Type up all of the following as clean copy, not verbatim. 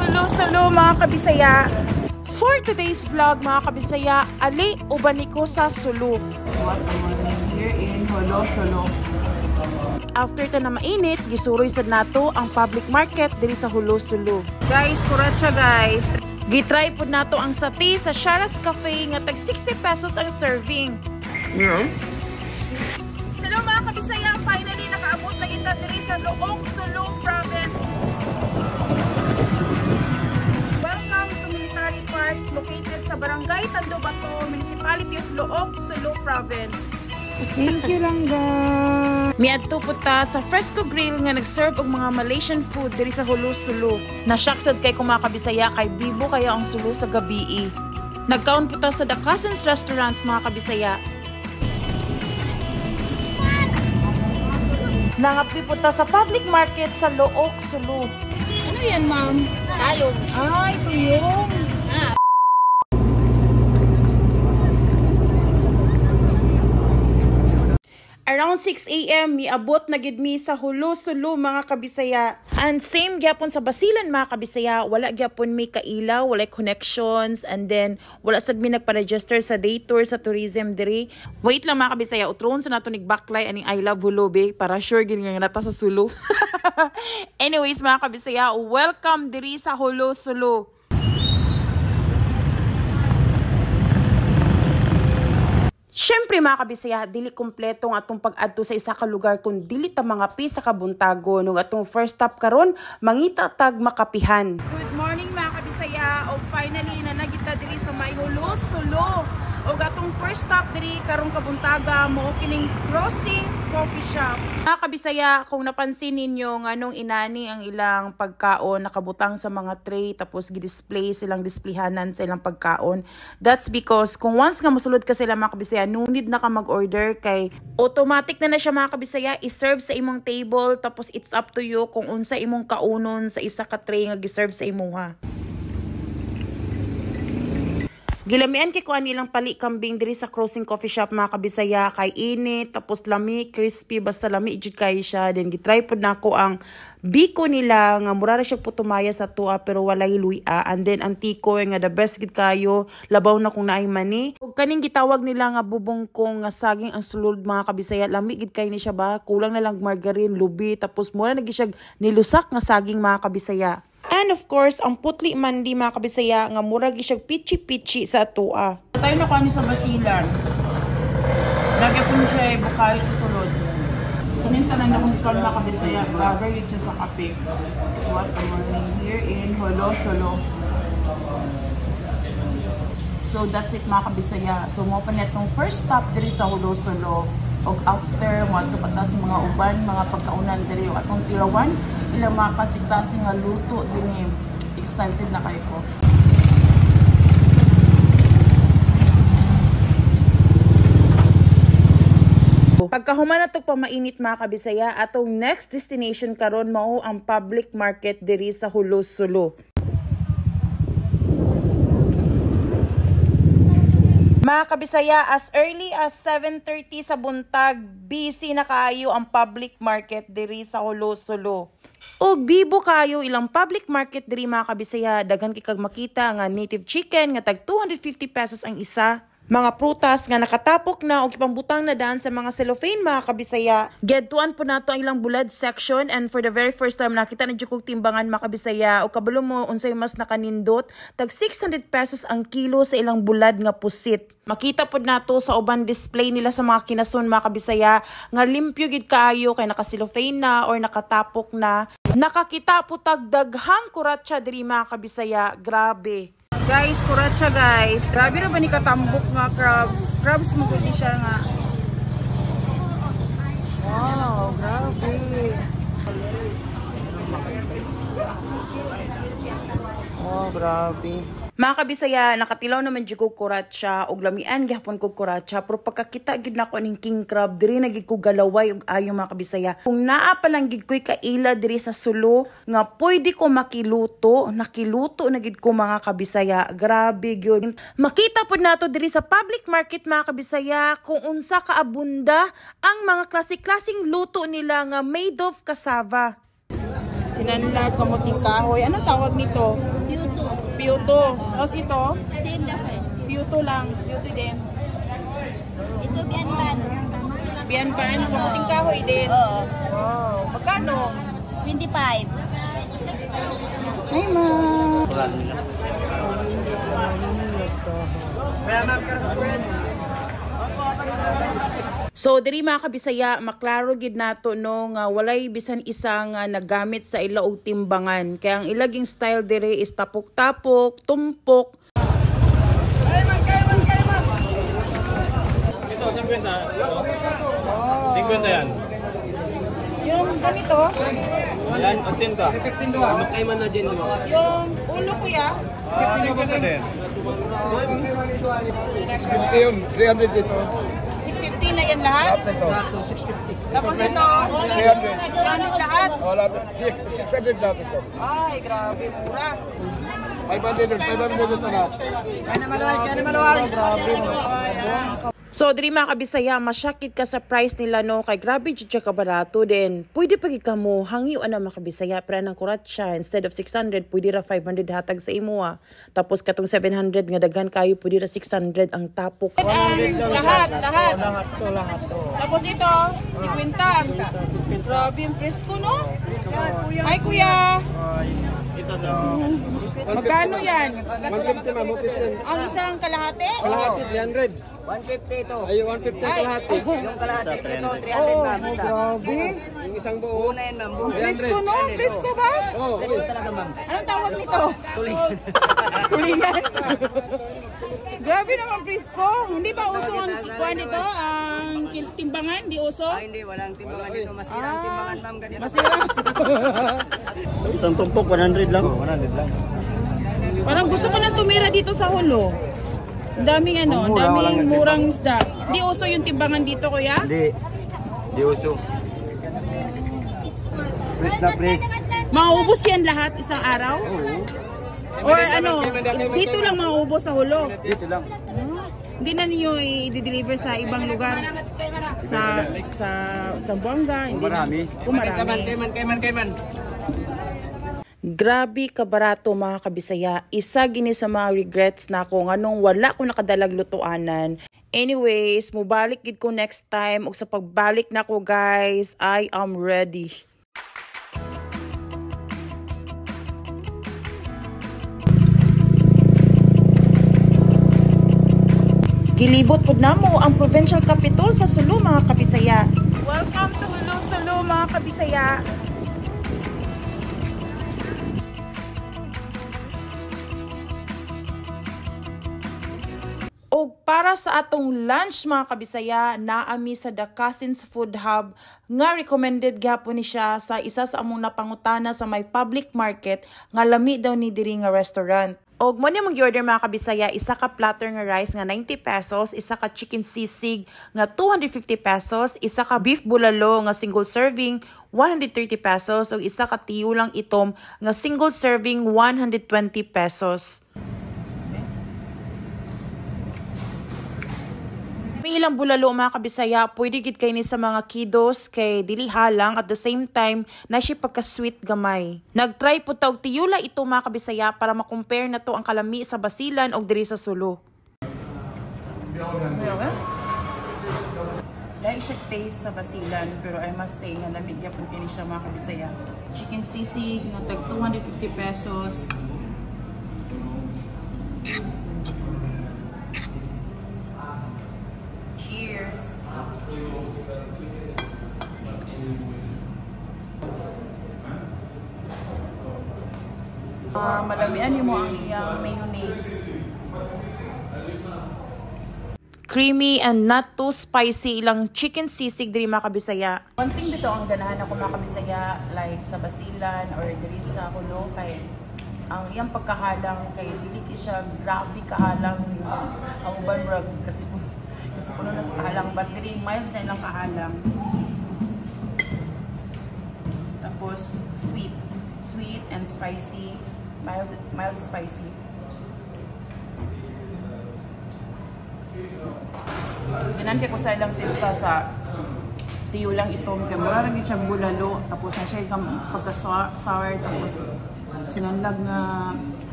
Hulo-sulo mga kabisaya. For today's vlog mga kabisaya, ali uban ko sa sulo. What morning here in Hulo-sulo. After ta na mainit, gisuroy sad nato ang public market diri sa Hulo-sulo. Guys, kurat siya guys. Gitry pud nato ang sati sa Shara's Cafe nga tag 60 pesos ang serving. Yeah. Hello mga kabisaya, finally nakaabot na kita diri sa Looc-Sulo province. Welcome to Military Park located sa Barangay Tandobato, Municipality of Looc-Sulo province. Thank you lang guys. Miadto po ta sa Fresco Grill nga nag-serve og mga Malaysian food diri sa Hulo-Sulo. Nasyaksad kay mga kabisaya kay bibo kaya ang sulo sa gabii. Nagkaon po ta sa The Cousins Restaurant mga kabisaya. Nangapi po ta sa public market sa Looc-Sulo. Ano yan ma'am? Tayo. Ay, tuyong. Around 6 a.m. miabot na gid mi sa Hulo-Sulo mga kabisaya. And same gyapon sa Basilan mga kabisaya, wala gyapon may kailaw, wala connections, and then wala sad mi nagpa-register sa day tour sa tourism diri. Wait lang mga kabisaya, utron sa nato nig backlight aning I love Hulobe para sure gid nga nata sa Sulo. Anyways mga kabisaya, welcome diri sa Hulo-Sulo. Siyempre mga kabisaya, dili kompleto ang atong pag-adto sa isa ka lugar kung dili ta mga pisa ka buntago. Nung atong first stop karon, mangita tag Makapihan. Good morning mga kabisaya, o finally na nagita diri sa may Hulo-Sulo. O atong first stop diri karong kabuntaga mo kining Crossing Coffee Shop. Mga kabisaya, kung napansin ninyo nganong inani ang ilang pagkaon nakabutang sa mga tray tapos gi-display silang displayhanan sa ilang pagkaon. That's because kung once nga mosulod ka sila mga kabisaya, no need na ka mag-order kay automatic na siya mga kabisaya i-serve sa imong table tapos it's up to you kung unsa imong kaunon sa isa ka tray nga gi-serve sa imuha. Gilamian kay kuan nilang pali kambing diri sa Crossing Coffee Shop mga kabisaya kay init tapos lami crispy basta lami jud kay siya. Then gitry pud nako ang biko nila nga mura ra siya putumaya sa tuwa pero walay luya, and then antiko nga the best gid kayo labaw na kung naay mani. Ug kaning gitawag nila nga bubongkong nga saging ang sulod mga kabisaya, lami gid kay ni siya ba, kulang na lang margarine, lubi tapos mura na gid siya nilusak nga saging mga kabisaya. And of course, ang putli mandi mga kabisaya nga mura gi siya pichi-pichi sa atoa. Tayo na kani sa Basilan. Lagi po siya bukay sa sulod. Kuninta na akong ikaw mga kabisaya. Very siya sa kape. What morning here in Hulo-Sulo. So that's it mga kabisaya. So mo pa netong first stop diri sa Hulo-Sulo. Og after mo ato patas mga uban, mga pagkaunan diri o atong tirawan, ilang mga klase nga luto dinhi. Excited na kayo ko. Pagkahuman na itong pamainit mga kabisaya, atong next destination karon mao ang public market diri sa Hulo-Sulo. Mga kabisaya, as early as 7:30 sa buntag, busy na kayo ang public market diri sa Hulo-Sulo. Og bibo kayo ilang public market diri mga kabisaya, daghan kay kag makita nga native chicken nga tag 250 pesos ang isa. Mga prutas nga nakatapok na o ipambutang na daan sa mga cellophane mga kabisaya. Gedtuan po nato ang ilang bulad section, and for the very first time nakita na jud kog timbangan mga kabisaya o kabalo mo unsay mas nakanindot, tag 600 pesos ang kilo sa ilang bulad nga pusit. Makita pod nato sa uban display nila sa mga kinason mga kabisaya nga limpyo gid kaayo kay naka-cellophane na or nakatapok na. Nakakita po tag daghang kuratsa diri mga kabisaya, grabe. Guys, kurat siya guys. Grabe na ba ni katambok nga crabs? Crabs mo gudi siya nga. Wow, grabe. Oh, grabe. Mga kabisaya, nakatilaw naman jud ko kuratsa og lamian gyapon ko kuratsa, pero pagkakita gid nako ning king crab diri na gid ko galaway og ayo mga kabisaya. Kung naa pa lang gid koy kaila diri sa Sulo nga pwede ko nakiluto na gid ko mga kabisaya. Grabe gyud. Makita pod nato diri sa public market mga kabisaya kung unsa kaabunda ang mga klase-klaseng luto nila nga made of cassava. Sinanlag, kamuting kahoy. Anong tawag nito? Piuto. Piuto. Tapos ito? Same na sir. Piuto lang. Piuto din. Ito bianban. Bianban, kamuting kahoy din. Oo. Wow. Magkano? 25. Ay, ma. So diri mga kabisaya, maklaro gid nato no nga walay bisan isang nagamit sa ila og timbangan. Kaya ang ilaging style diri is tapok-tapok, tumpok. Ito 50. 50 yan. Yung ganito, Yan 80. 15 Magkaiman na din. yung ulo kuya, 50 din. 650 yun, 300 dito. 650 na yan lahat. Lahat nito. Tapos ito, 300. 300 lahat. Oh, lahat. 600 lahat ito. Ay, grabe, mura. 500 dito lahat. Grabe, mura. So, diri mga kabisaya, masyakit ka sa price nila, no? Kay grabe dyan siya kabarato din. Pwede pa ka mo, hangyo na mga kabisaya, pero anang kurat siya, instead of 600, pwede ra 500 hatag sa imo, ah. Tapos katong 700, nga daghan kayo, pwede ra 600 ang tapok. Lahat. Tapos ito, 50. Grabe yung presko, no? Ay, kuya. Magkano yan? 150 ma'am, 150. Ang isang kalahati? Kalahati, 300. 150 ito. Ay, 150 kalahati. Yung kalahati ito, 300 Oh, ma'am. Isa. grabe. Yung isang buo. Una yan ma'am. Buo. Presko, no? Presko ba? Oh, Preso talaga ma'am. Anong tawag nito? Tulingan. Tulingan. Grabe naman, Prisco. Hindi ba uso ang kuha nito? Ang timbangan? Di uso? Ah, hindi, walang timbangan dito. Masira ang timbangan ma'am. Ganito. Masira. Isang tumpok, 100 lang. 100 lang. Parang gusto ko na tumira dito sa Hulo. Ang daming ang daming murang isda. Di uso yung timbangan dito, kuya? Hindi. Di uso. Press na press. Mauubos yan lahat isang araw? Or ano, dito lang mauubos sa Hulo? Dito lang. Hindi na ninyo i-deliver sa ibang lugar? Sa Zamboanga? Hindi Marami. Kung marami. Kayman. Grabe kabarato mga kabisaya. Isa gini sa mga regrets na ako nganong wala ko nakadalag lutuanan. Anyways, mubalik gid ko next time ug sa pagbalik na ko guys, I am ready. Gilibot pud namo ang provincial capital sa Sulu mga kabisaya. Welcome to Sulu mga kabisaya. O para sa atong lunch mga kabisaya, naami sa The Cousins Food Hub nga recommended gapon ni siya sa isa sa among napangutana sa may public market nga lami daw ni diri nga restaurant. Og mo ni mag-order mga kabisaya, isa ka platter nga rice nga 90 pesos, isa ka chicken sisig nga 250 pesos, isa ka beef bulalo nga single serving 130 pesos ug isa ka tiyulang itom nga single serving 120 pesos. Ilang bulalo mga kabisaya, pwede gid kay ni sa mga kiddos kay dili halang at the same time na siya pagka-sweet gamay. Nagtry po tawag tiyula ito mga kabisaya para ma-compare na to ang kalami sa Basilan o diri sa Sulu. Dahil siya taste sa Basilan pero I must say nga lamig yapon kini siya mga kabisaya. Chicken sisig nga tag 250 pesos. Cheers! Malamian mo ang iyang mayonnaise. Creamy and not too spicy ilang chicken sisig diri mga kabisaya. One thing dito ang ganahan ako mga kabisaya like sa Basilan or diri sa Hulo kay ang iyang pagkahalang kay dili siya grabe kahalang ang uban brag kasi puno na sa kahalang battery, mild na lang kahalang. Tapos sweet and spicy, mild spicy. Ginante ko sa ilang tinta sa Tiyo lang itong kay mura rin siya bulalo tapos na siya kang pagka-sour tapos sinanlag nga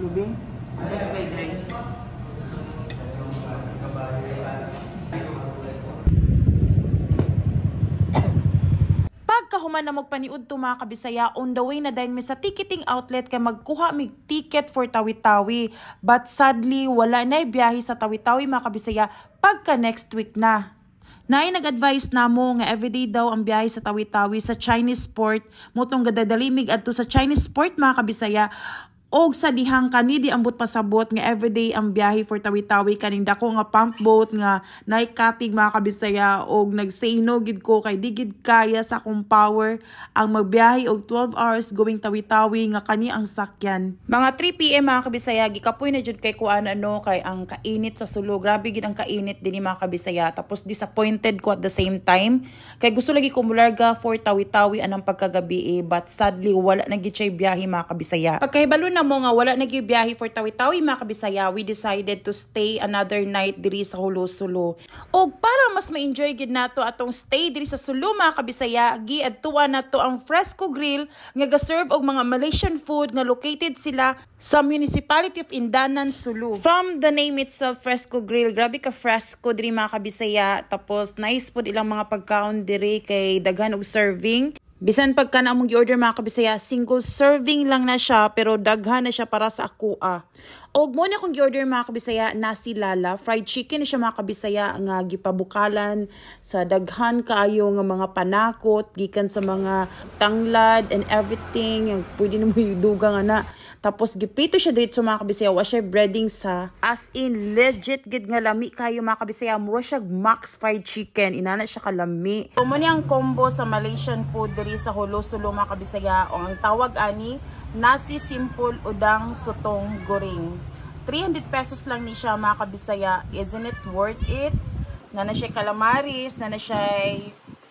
lubing. Best fried rice. Pagkahuman na magpaniud to mga kabisaya, on the way na dahil may sa ticketing outlet kay magkuha mig ticket for Tawi-Tawi. But sadly, wala na biyahe sa Tawi-Tawi mga kabisaya pagka next week na. Naay nag-advise na mo nga everyday daw ang biyahe sa Tawi-Tawi sa Chinese port. Motong gadadalimig adto sa Chinese port mga kabisaya. Og sa dihang kanidi ambot pasabot nga everyday ang biyahe for Tawi-Tawi kaning dako nga pump boat nga naikatig mga kabisaya og nag-say no gid ko kay digid kaya sa akong power ang magbiyahe og 12 hours going Tawi-Tawi nga kani ang sakyan. Mga 3 PM mga kabisaya gikapoy na jud kay kuan kay ang kainit sa Sulo. Grabe gid ang kainit dinhi mga kabisaya tapos disappointed ko at the same time kay gusto lagi ko mularga for Tawi-Tawi anang pagkagabi but sadly wala na gid siya biyahe mga kabisaya. Pagkahibalo na mo nga wala nagyabiyahe for Tawi-Tawi mga kabisaya, we decided to stay another night diri sa Hulo-Sulo. Og para mas ma-enjoy gid nato atong stay diri sa Sulo mga kabisaya, giadtuan nato ang Fresco Grill nga ga-serve og mga Malaysian food nga located sila sa Municipality of Indanan, Sulu. From the name itself, Fresco Grill, grabe ka fresco diri mga kabisaya. Tapos nice pod ilang mga pagkaon diri kay daghan og serving. Bisan pagka na among gi-order mga kabisaya, single serving lang na siya pero daghan na siya para sa akua. Og mo na akong gi-order mga kabisaya, nasi lala, fried chicken na siya mga kabisaya nga gipabukalan sa daghan kaayo nga mga panakot gikan sa mga tanglad and everything, yung pwede na mo yuduga nga na. Tapos giprito siya dito sa mga kabisaya, wa siya breading sa as in legit gid nga lami kayo mga kabisaya, mura siya max fried chicken, inana siya kalami. So mo ang combo sa Malaysian food diri sa Hulo-Sulo mga kabisaya, o ang tawag ani nasi simple udang sotong goreng. 300 pesos lang ni siya mga kabisaya. Isn't it worth it? Nana siya calamaris, nana siya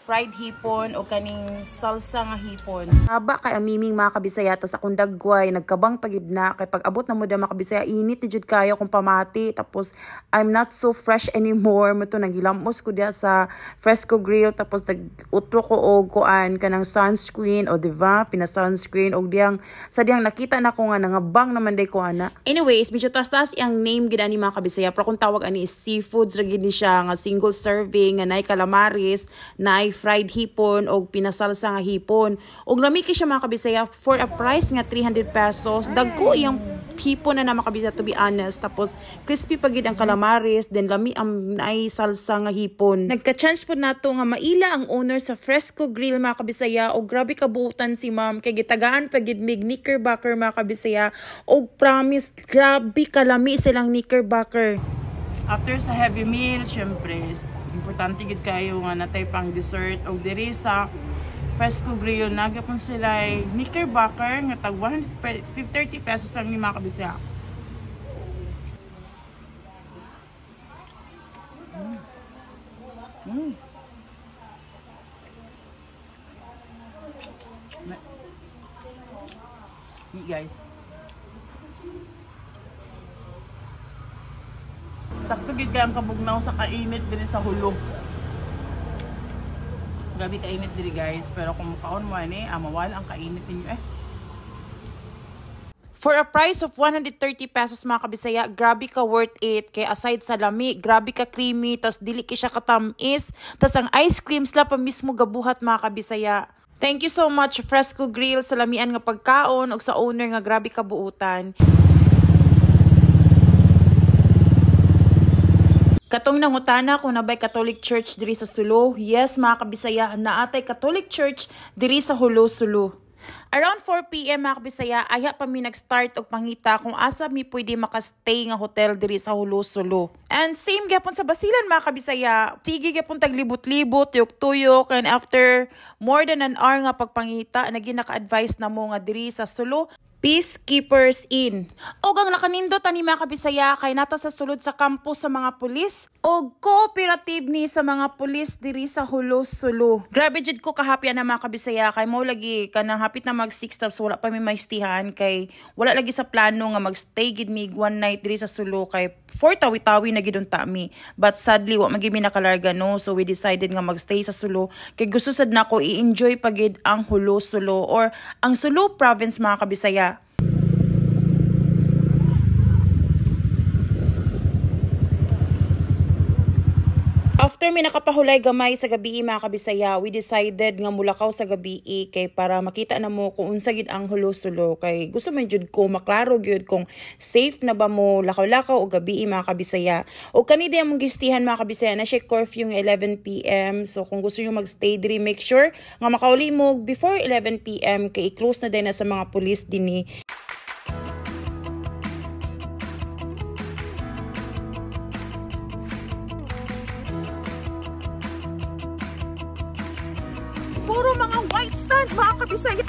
fried hipon o kaning salsa nga hipon. Haba kay amiming mga kabisaya tas akong dagway nagkabang pagid na kay pag abot na mo da mga kabisaya init ni jud kayo kung pamati tapos I'm not so fresh anymore mo to nagilamos ko dia sa Fresco Grill tapos nagutlo ko og kuan kanang sunscreen o diba pina sunscreen og diyang sa diyang nakita na ko nga nangabang naman day ko ana. Anyways, medyo tas-tas ang name gid ani mga kabisaya pero kung tawag ani is seafoods ra gid ni siya nga single serving nga nay calamaris, nay fried hipon o pinasalsa nga hipon. Og lami kay siya mga kabisaya for a price nga 300 pesos. Dagko iyang hipon na mga kabisaya to be honest. Tapos crispy pagid ang calamaris, then lami ang ay salsa nga hipon. Nagka-chance po nato nga maila ang owner sa Fresco Grill mga kabisaya og grabe kabuutan si ma'am kay gitagaan pagid mig knickerbocker mga kabisaya og promise grabe kalami silang knickerbocker. After sa heavy meal, syempre, importante gid kayo nga natay pang dessert o diri sa Fresco Grill nagyapon sila ay knickerbocker nga tag 130 pesos lang ni mga kabisaya. Guys, sakto gid kay ang kabugnaw sa kainit diri sa Hulo. Grabe kainit diri guys, pero kung mukaon mo ani, mawala ang kainit ninyo For a price of 130 pesos mga kabisaya, grabe ka worth it. Kaya aside sa lami, grabe ka creamy, tas dili ki siya katamis, tas ang ice cream sila pa mismo gabuhat mga kabisaya. Thank you so much Fresco Grill sa lamian nga pagkaon ug sa owner nga grabe ka buutan. Katong nangutana kung nabay Catholic Church diri sa Sulo. Yes mga kabisaya, naatay Catholic Church diri sa Hulo-Sulo. Around 4 PM mga kabisaya, aya pa mi nag-start og pangita kung asa mi pwede makastay nga hotel diri sa Hulo-Sulo. And same gyapon sa Basilan mga kabisaya. Sige gyapon taglibot-libot, tuyok-tuyok, and after more than an hour nga pagpangita, naging naka-advise na mo nga diri sa Sulo. Peacekeepers Inn. Og ang nakanindot ani mga kabisaya kay nata sa sulod sa kampo sa mga pulis og cooperative ni sa mga pulis diri sa Hulos-Sulo. Grabe jud ko kahapyan na mga kabisaya kay mao lagi kanang hapit na mag 6 tapos wala pa mi maistihan kay wala lagi sa plano nga magstay gid mig one night diri sa Sulo kay for tawi-tawi na gidon ta mi. But sadly wa magimi nakalarga no, so we decided nga magstay sa Sulo kay gusto sad nako i-enjoy pagid ang Hulos-Sulo or ang Sulo province mga kabisaya. After may nakapahulay gamay sa gabi mga kabisaya, we decided nga mulakaw sa gabi kay para makita na mo kung unsa gid ang Hulos-Sulo kay gusto man jud ko maklaro gyud kung safe na ba mo lakaw-lakaw o gabi mga kabisaya. O kani di among gistihan mga kabisaya na siya curfew yung 11 PM. So kung gusto niyo magstay diri, make sure nga makauli mo before 11 PM kay i-close na din na sa mga pulis dinhi. Puro mga white sand mga kabisaya.